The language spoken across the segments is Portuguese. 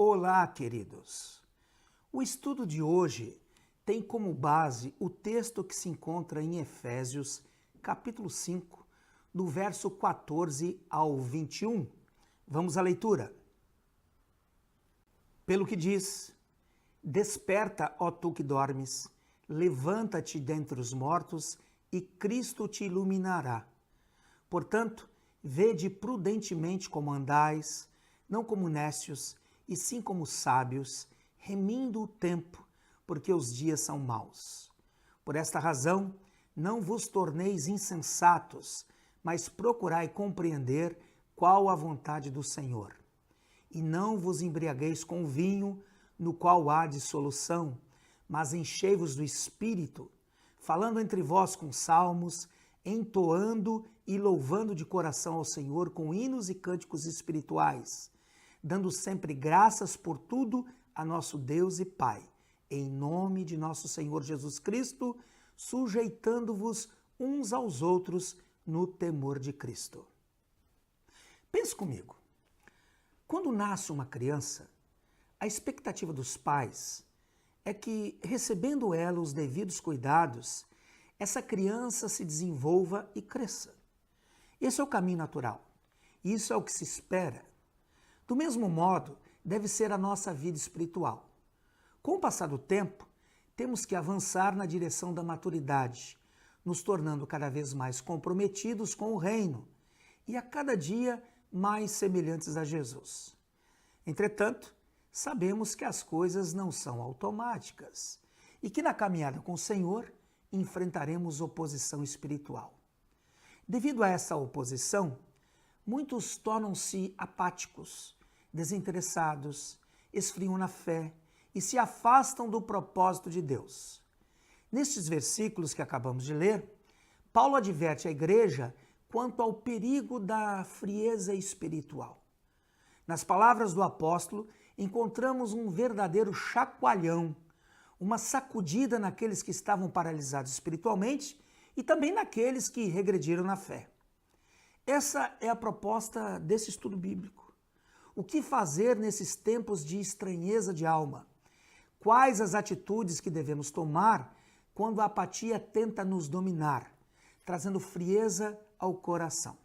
Olá, queridos! O estudo de hoje tem como base o texto que se encontra em Efésios, capítulo 5, do verso 14 ao 21. Vamos à leitura. Pelo que diz: Desperta, ó tu que dormes, levanta-te dentre os mortos e Cristo te iluminará. Portanto, vede prudentemente como andais, não como nécios, e sim como sábios, remindo o tempo, porque os dias são maus. Por esta razão, não vos torneis insensatos, mas procurai compreender qual a vontade do Senhor. E não vos embriagueis com vinho, no qual há dissolução, mas enchei-vos do Espírito, falando entre vós com salmos, entoando e louvando de coração ao Senhor com hinos e cânticos espirituais, dando sempre graças por tudo a nosso Deus e Pai, em nome de nosso Senhor Jesus Cristo, sujeitando-vos uns aos outros no temor de Cristo. Pense comigo. Quando nasce uma criança, a expectativa dos pais é que, recebendo ela os devidos cuidados, essa criança se desenvolva e cresça. Esse é o caminho natural. Isso é o que se espera. Do mesmo modo, deve ser a nossa vida espiritual. Com o passar do tempo, temos que avançar na direção da maturidade, nos tornando cada vez mais comprometidos com o reino e a cada dia mais semelhantes a Jesus. Entretanto, sabemos que as coisas não são automáticas e que na caminhada com o Senhor enfrentaremos oposição espiritual. Devido a essa oposição, muitos tornam-se apáticos, desinteressados, esfriam na fé e se afastam do propósito de Deus. Nestes versículos que acabamos de ler, Paulo adverte a igreja quanto ao perigo da frieza espiritual. Nas palavras do apóstolo, encontramos um verdadeiro chacoalhão, uma sacudida naqueles que estavam paralisados espiritualmente e também naqueles que regrediram na fé. Essa é a proposta desse estudo bíblico. O que fazer nesses tempos de estranheza de alma? Quais as atitudes que devemos tomar quando a apatia tenta nos dominar, trazendo frieza ao coração?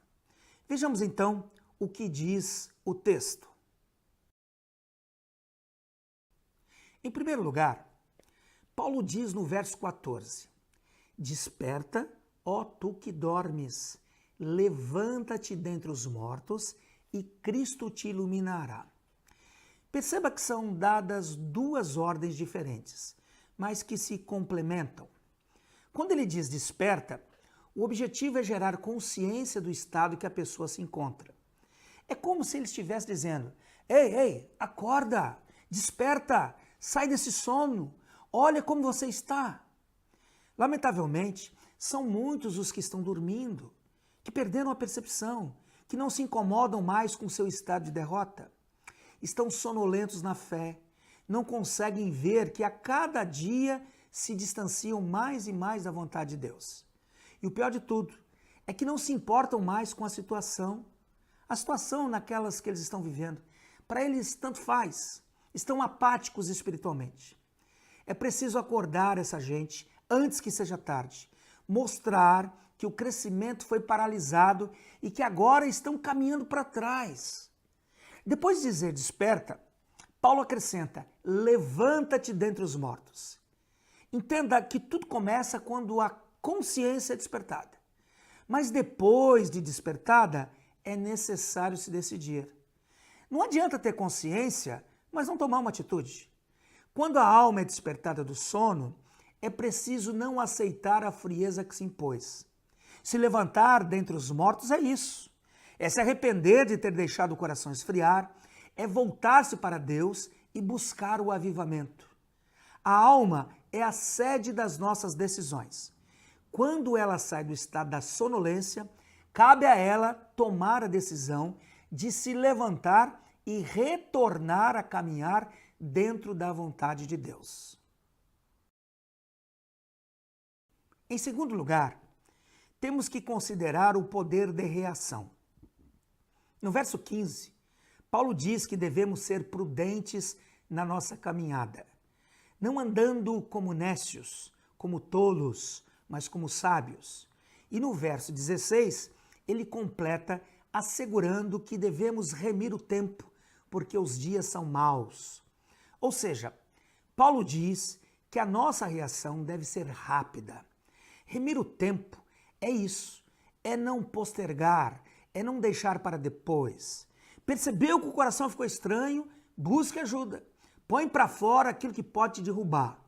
Vejamos então o que diz o texto. Em primeiro lugar, Paulo diz no verso 14: Desperta, ó tu que dormes, levanta-te dentre os mortos e Cristo te iluminará. Perceba que são dadas duas ordens diferentes, mas que se complementam. Quando ele diz desperta, o objetivo é gerar consciência do estado que a pessoa se encontra. É como se ele estivesse dizendo: Ei, acorda, desperta, sai desse sono, olha como você está. Lamentavelmente, são muitos os que estão dormindo, que perderam a percepção, que não se incomodam mais com seu estado de derrota. Estão sonolentos na fé, não conseguem ver que a cada dia se distanciam mais e mais da vontade de Deus. E o pior de tudo é que não se importam mais com a situação naquelas que eles estão vivendo. Para eles, tanto faz, estão apáticos espiritualmente. É preciso acordar essa gente antes que seja tarde, mostrar que o crescimento foi paralisado e que agora estão caminhando para trás. Depois de dizer desperta, Paulo acrescenta: levanta-te dentre os mortos. Entenda que tudo começa quando a consciência é despertada. Mas depois de despertada, é necessário se decidir. Não adianta ter consciência, mas não tomar uma atitude. Quando a alma é despertada do sono, é preciso não aceitar a frieza que se impôs. Se levantar dentre os mortos é isso. É se arrepender de ter deixado o coração esfriar, é voltar-se para Deus e buscar o avivamento. A alma é a sede das nossas decisões. Quando ela sai do estado da sonolência, cabe a ela tomar a decisão de se levantar e retornar a caminhar dentro da vontade de Deus. Em segundo lugar, temos que considerar o poder de reação. No verso 15, Paulo diz que devemos ser prudentes na nossa caminhada, não andando como nécios, como tolos, mas como sábios. E no verso 16, ele completa assegurando que devemos remir o tempo, porque os dias são maus. Ou seja, Paulo diz que a nossa reação deve ser rápida. Remir o tempo é isso, é não postergar, é não deixar para depois. Percebeu que o coração ficou estranho? Busque ajuda. Põe para fora aquilo que pode te derrubar.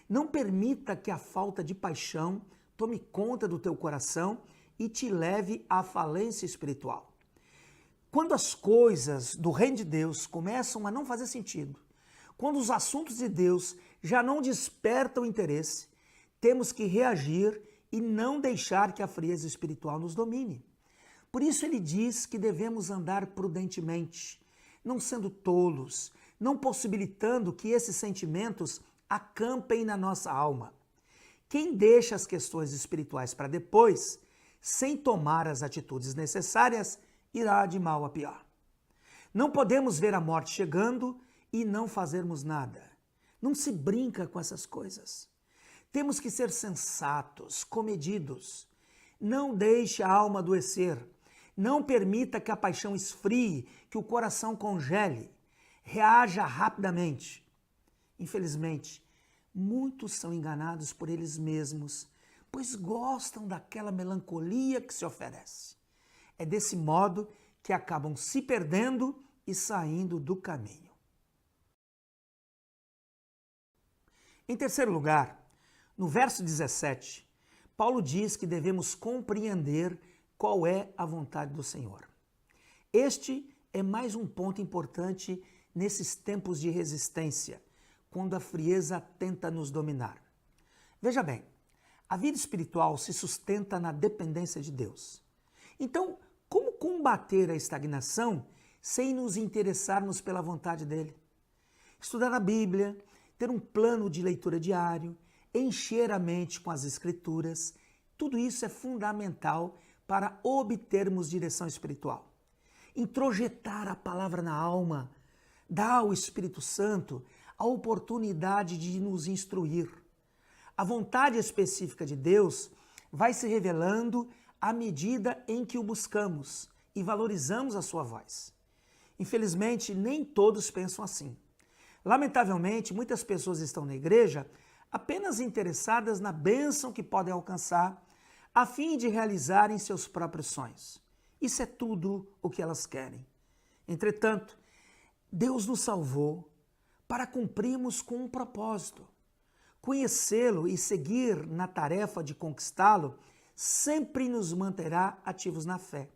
Não permita que a falta de paixão tome conta do teu coração e te leve à falência espiritual. Quando as coisas do reino de Deus começam a não fazer sentido, quando os assuntos de Deus já não despertam interesse, temos que reagir e não deixar que a frieza espiritual nos domine. Por isso ele diz que devemos andar prudentemente, não sendo tolos, não possibilitando que esses sentimentos acampem na nossa alma. Quem deixa as questões espirituais para depois, sem tomar as atitudes necessárias, irá de mal a pior. Não podemos ver a morte chegando e não fazermos nada. Não se brinca com essas coisas. Temos que ser sensatos, comedidos. Não deixe a alma adoecer. Não permita que a paixão esfrie, que o coração congele. Reaja rapidamente. Infelizmente, muitos são enganados por eles mesmos, pois gostam daquela melancolia que se oferece. É desse modo que acabam se perdendo e saindo do caminho. Em terceiro lugar, no verso 17, Paulo diz que devemos compreender qual é a vontade do Senhor. Este é mais um ponto importante nesses tempos de resistência, quando a frieza tenta nos dominar. Veja bem, a vida espiritual se sustenta na dependência de Deus. Então, como combater a estagnação sem nos interessarmos pela vontade dele? Estudar a Bíblia, ter um plano de leitura diário, encher a mente com as Escrituras, tudo isso é fundamental para obtermos direção espiritual. Introjetar a palavra na alma, dar ao Espírito Santo a oportunidade de nos instruir. A vontade específica de Deus vai se revelando à medida em que o buscamos e valorizamos a sua voz. Infelizmente, nem todos pensam assim. Lamentavelmente, muitas pessoas estão na igreja apenas interessadas na bênção que podem alcançar a fim de realizarem seus próprios sonhos. Isso é tudo o que elas querem. Entretanto, Deus nos salvou para cumprirmos com um propósito. Conhecê-lo e seguir na tarefa de conquistá-lo sempre nos manterá ativos na fé.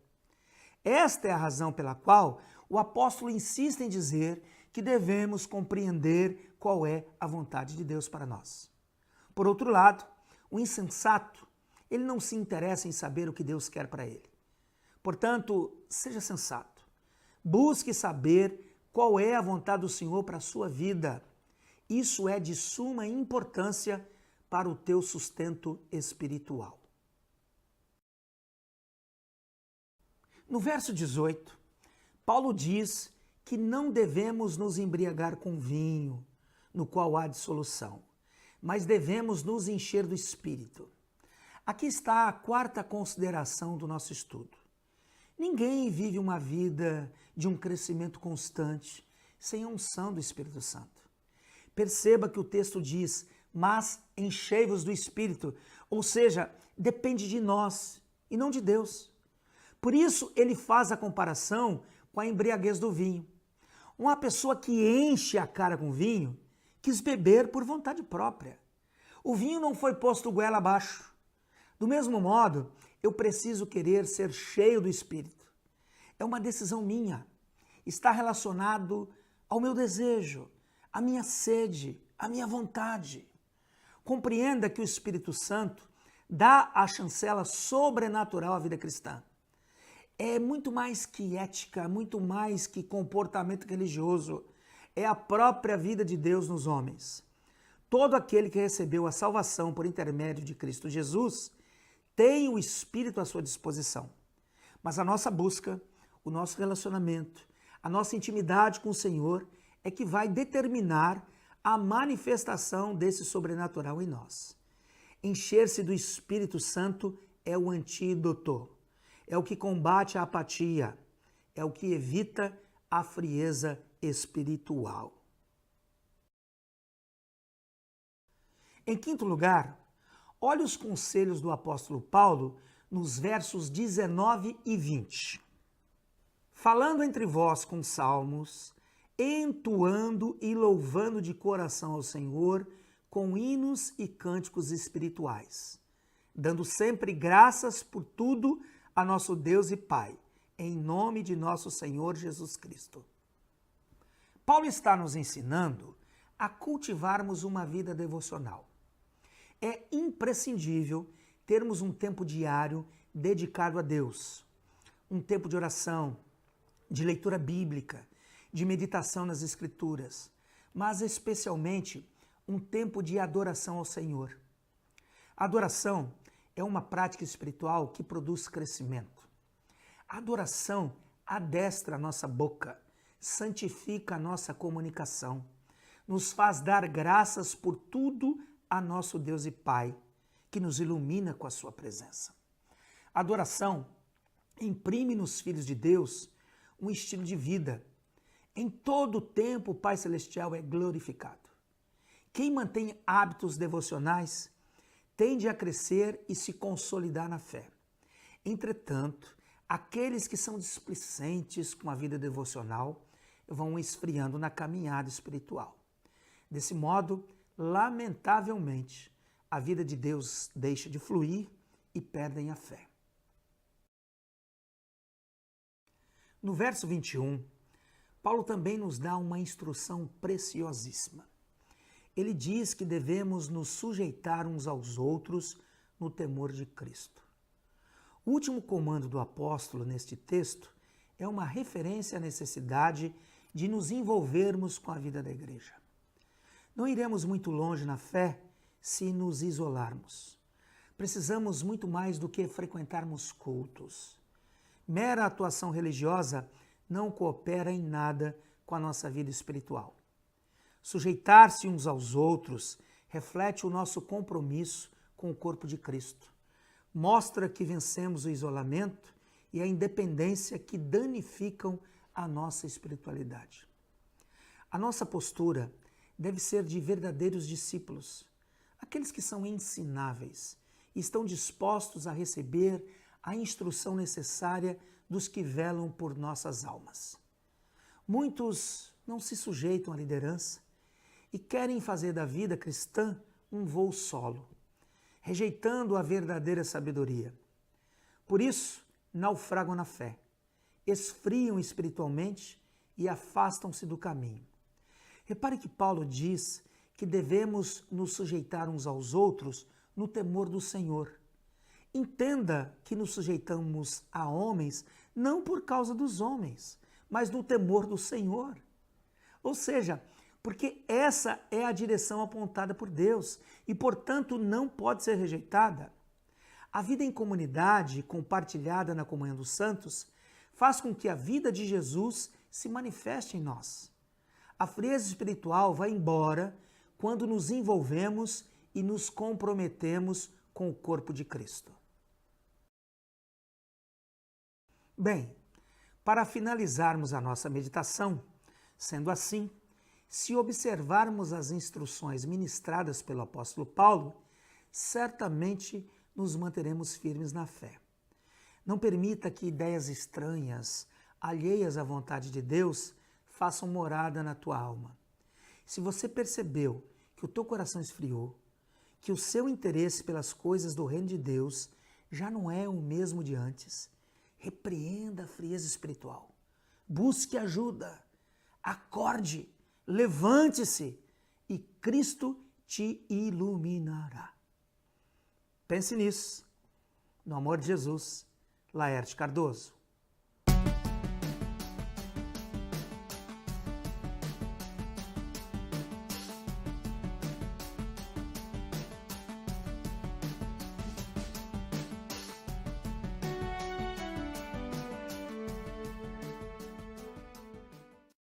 Esta é a razão pela qual o apóstolo insiste em dizer que devemos compreender qual é a vontade de Deus para nós. Por outro lado, o insensato, ele não se interessa em saber o que Deus quer para ele. Portanto, seja sensato. Busque saber qual é a vontade do Senhor para a sua vida. Isso é de suma importância para o teu sustento espiritual. No verso 18, Paulo diz que não devemos nos embriagar com vinho, no qual há dissolução, mas devemos nos encher do Espírito. Aqui está a quarta consideração do nosso estudo. Ninguém vive uma vida de um crescimento constante sem a unção do Espírito Santo. Perceba que o texto diz, mas enchei-vos do Espírito, ou seja, depende de nós e não de Deus. Por isso ele faz a comparação com a embriaguez do vinho. Uma pessoa que enche a cara com vinho quis beber por vontade própria. O vinho não foi posto goela abaixo. Do mesmo modo, eu preciso querer ser cheio do Espírito. É uma decisão minha. Está relacionado ao meu desejo, à minha sede, à minha vontade. Compreenda que o Espírito Santo dá a chancela sobrenatural à vida cristã. É muito mais que ética, muito mais que comportamento religioso. É a própria vida de Deus nos homens. Todo aquele que recebeu a salvação por intermédio de Cristo Jesus tem o Espírito à sua disposição. Mas a nossa busca, o nosso relacionamento, A nossa intimidade com o Senhor é que vai determinar a manifestação desse sobrenatural em nós. Encher-se do Espírito Santo é o antídoto, é o que combate a apatia, é o que evita a frieza espiritual. Em quinto lugar, olhe os conselhos do apóstolo Paulo nos versos 19 e 20. Falando entre vós com salmos, entoando e louvando de coração ao Senhor com hinos e cânticos espirituais, dando sempre graças por tudo a nosso Deus e Pai, em nome de nosso Senhor Jesus Cristo. Paulo está nos ensinando a cultivarmos uma vida devocional. É imprescindível termos um tempo diário dedicado a Deus, um tempo de oração, de leitura bíblica, de meditação nas Escrituras, mas especialmente um tempo de adoração ao Senhor. A adoração é uma prática espiritual que produz crescimento. A adoração adestra a nossa boca, santifica a nossa comunicação, nos faz dar graças por tudo a nosso Deus e Pai, que nos ilumina com a sua presença. A adoração imprime nos filhos de Deus um estilo de vida. Em todo o tempo o Pai Celestial é glorificado. Quem mantém hábitos devocionais tende a crescer e se consolidar na fé. Entretanto, aqueles que são displicentes com a vida devocional vão esfriando na caminhada espiritual. Desse modo, lamentavelmente, a vida de Deus deixa de fluir e perdem a fé. No verso 21, Paulo também nos dá uma instrução preciosíssima. Ele diz que devemos nos sujeitar uns aos outros no temor de Cristo. O último comando do apóstolo neste texto é uma referência à necessidade de nos envolvermos com a vida da igreja. Não iremos muito longe na fé se nos isolarmos. Precisamos muito mais do que frequentarmos cultos. Mera atuação religiosa não coopera em nada com a nossa vida espiritual. Sujeitar-se uns aos outros reflete o nosso compromisso com o corpo de Cristo. Mostra que vencemos o isolamento e a independência que danificam a nossa espiritualidade. A nossa postura deve ser de verdadeiros discípulos, aqueles que são ensináveis e estão dispostos a receber a instrução necessária dos que velam por nossas almas. Muitos não se sujeitam à liderança e querem fazer da vida cristã um voo solo, rejeitando a verdadeira sabedoria. Por isso, naufragam na fé, esfriam espiritualmente e afastam-se do caminho. Repare que Paulo diz que devemos nos sujeitar uns aos outros no temor do Senhor. Entenda que nos sujeitamos a homens não por causa dos homens, mas no temor do Senhor. Ou seja, porque essa é a direção apontada por Deus e, portanto, não pode ser rejeitada. A vida em comunidade, compartilhada na comunhão dos santos, faz com que a vida de Jesus se manifeste em nós. A frieza espiritual vai embora quando nos envolvemos e nos comprometemos com o corpo de Cristo. Bem, para finalizarmos a nossa meditação, sendo assim, se observarmos as instruções ministradas pelo apóstolo Paulo, certamente nos manteremos firmes na fé. Não permita que ideias estranhas, alheias à vontade de Deus, façam morada na tua alma. Se você percebeu que o teu coração esfriou, que o seu interesse pelas coisas do reino de Deus já não é o mesmo de antes, repreenda a frieza espiritual. Busque ajuda. Acorde. Levante-se e Cristo te iluminará. Pense nisso. No amor de Jesus, Laerte Cardoso.